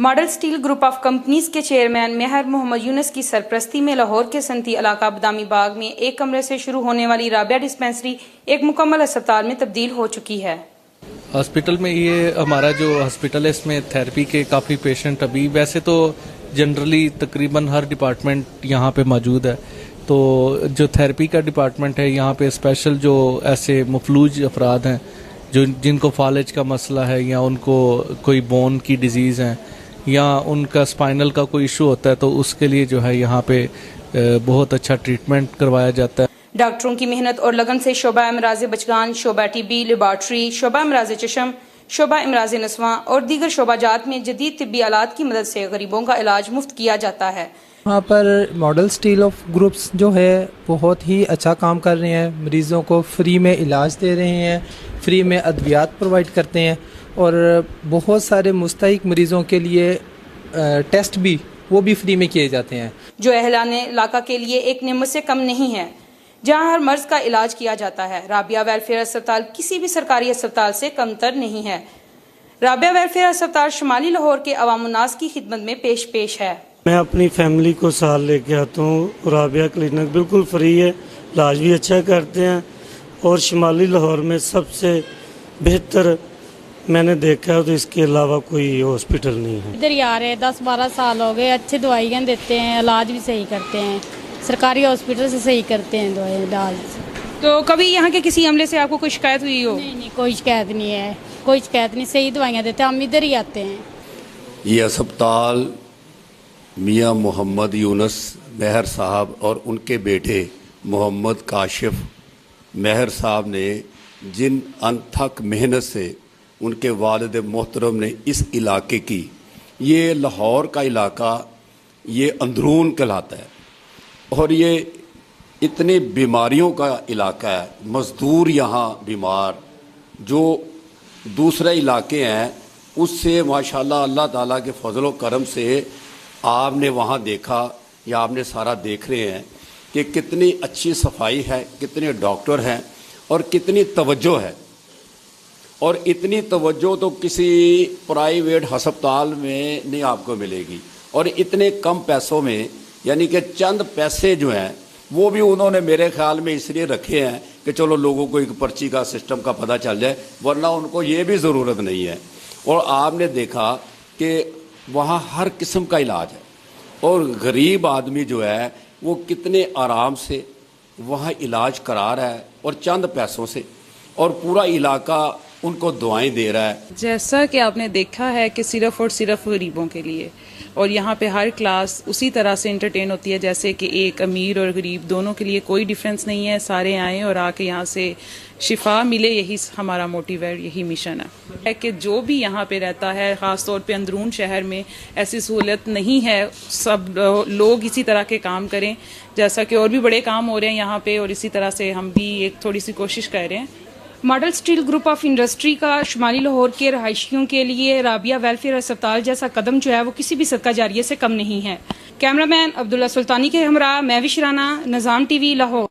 Model steel group of companies کے chairman Mehr Muhammad یونس کی سرپرستی میں لاہور کے صنعتی علاقہ بادامی باغ میں ایک کمرے سے شروع ہونے والی رابعہ ڈسپنسری ایک مکمل اسپتال میں تبدیل ہو چکی ہے۔ ہاسپٹل میں یہ ہمارا جو ہاسپٹل ہے اس میں تھراپی کے کافی پیشنٹ ابھی ویسے تو جنرلی تقریباً ہر ڈپارٹمنٹ یہاں پہ موجود ہے، تو جو تھراپی کا ڈپارٹمنٹ ہے یہاں پہ اسپیشل جو ایسے مفلوج افراد ہیں جن کو فالج کا مسئلہ ہے یا ان کو کوئی بون کی ڈیزیز ہے یا ان کا اسپائنل کا کوئی ایشو ہوتا ہے تو اس کے لیے جو ہے یہاں پہ بہت اچھا ٹریٹمنٹ کروایا جاتا ہے۔ ڈاکٹروں کی محنت اور لگن سے شعبہ امراض بچگان، شعبہ ٹی بی لیبارٹری، شعبہ امراض چشم، شعبہ امراض نسواں اور دیگر شعبہ جات میں جدید طبی آلات کی مدد سے غریبوں کا علاج مفت کیا جاتا ہے۔ وہاں پر ماڈل اسٹیل آف گروپس جو ہے بہت ہی اچھا کام کر رہے ہیں، مریضوں کو فری میں علاج دے رہے ہیں، فری میں ادویات پرووائڈ کرتے ہیں اور بہت سارے مستحق مریضوں کے لیے ٹیسٹ بھی وہ بھی فری میں کیے جاتے ہیں، جو اہلان علاقہ کے لیے ایک نعمت سے کم نہیں ہے، جہاں ہر مرض کا علاج کیا جاتا ہے۔ رابعہ ویلفیئر اسپتال کسی بھی سرکاری اسپتال سے کم تر نہیں ہے۔ رابعہ ویلفیئر اسپتال شمالی لاہور کے عوام الناس کی خدمت میں پیش ہے۔ میں اپنی فیملی کو ساتھ لے کے آتا ہوں۔ رابعہ کلینک بالکل فری ہے، علاج بھی اچھا کرتے ہیں اور شمالی لاہور میں سب سے بہتر میں نے دیکھا ہے، تو اس کے علاوہ کوئی ہاسپٹل نہیں ہے۔ ادھر ہی آ رہے 10-12 سال ہو گئے، اچھے دوائیاں دیتے ہیں، علاج بھی صحیح کرتے ہیں، سرکاری ہاسپٹل سے صحیح کرتے ہیں دوائی علاج۔ تو کبھی یہاں کے کسی عملے سے آپ کو کوئی شکایت ہوئی ہو؟ نہیں، کوئی شکایت نہیں ہے، کوئی شکایت نہیں، صحیح دوائیاں دیتے ہیں، ہم ادھر ہی آتے ہیں۔ یہ اسپتال میاں محمد یونس مہر صاحب اور ان کے بیٹے محمد کاشف مہر صاحب نے جن انتھک محنت سے ان کے والد محترم نے اس علاقے کی، یہ لاہور کا علاقہ یہ اندرون کہلاتا ہے اور یہ اتنی بیماریوں کا علاقہ ہے، مزدور یہاں بیمار جو دوسرے علاقے ہیں اس سے ماشاءاللہ اللہ تعالیٰ کے فضل و کرم سے آپ نے وہاں دیکھا یا آپ نے سارا دیکھ رہے ہیں کہ کتنی اچھی صفائی ہے، کتنے ڈاکٹر ہیں اور کتنی توجہ ہے، اور اتنی توجہ تو کسی پرائیویٹ ہسپتال میں نہیں آپ کو ملے گی، اور اتنے کم پیسوں میں، یعنی کہ چند پیسے جو ہیں وہ بھی انہوں نے میرے خیال میں اس لیے رکھے ہیں کہ چلو لوگوں کو ایک پرچی کا سسٹم کا پتہ چل جائے، ورنہ ان کو یہ بھی ضرورت نہیں ہے۔ اور آپ نے دیکھا کہ وہاں ہر قسم کا علاج ہے اور غریب آدمی جو ہے وہ کتنے آرام سے وہاں علاج کرا رہا ہے اور چند پیسوں سے، اور پورا علاقہ ان کو دعائیں دے رہا ہے۔ جیسا کہ آپ نے دیکھا ہے کہ صرف اور صرف غریبوں کے لیے، اور یہاں پہ ہر کلاس اسی طرح سے انٹرٹین ہوتی ہے جیسے کہ ایک امیر اور غریب دونوں کے لیے کوئی ڈیفرنس نہیں ہے، سارے آئیں اور آ کے یہاں سے شفا ملے، یہی ہمارا موٹیو ہے، یہی مشن ہے کہ جو بھی یہاں پہ رہتا ہے، خاص طور پہ اندرون شہر میں ایسی سہولت نہیں ہے، سب لوگ اسی طرح کے کام کریں جیسا کہ اور بھی بڑے کام ہو رہے ہیں یہاں پہ، اور اسی طرح سے ہم بھی ایک تھوڑی سی کوشش کر رہے ہیں۔ Model steel group of industry کا شمالی لاہور کے رہائشیوں کے لیے رابعہ ویلفیئر اسپتال جیسا قدم جو ہے وہ کسی بھی صدقہ جاریہ سے کم نہیں ہے۔ کیمرہ مین عبداللہ سلطانی کے ہمراہ میں وش رانا، نظام ٹی وی لاہور۔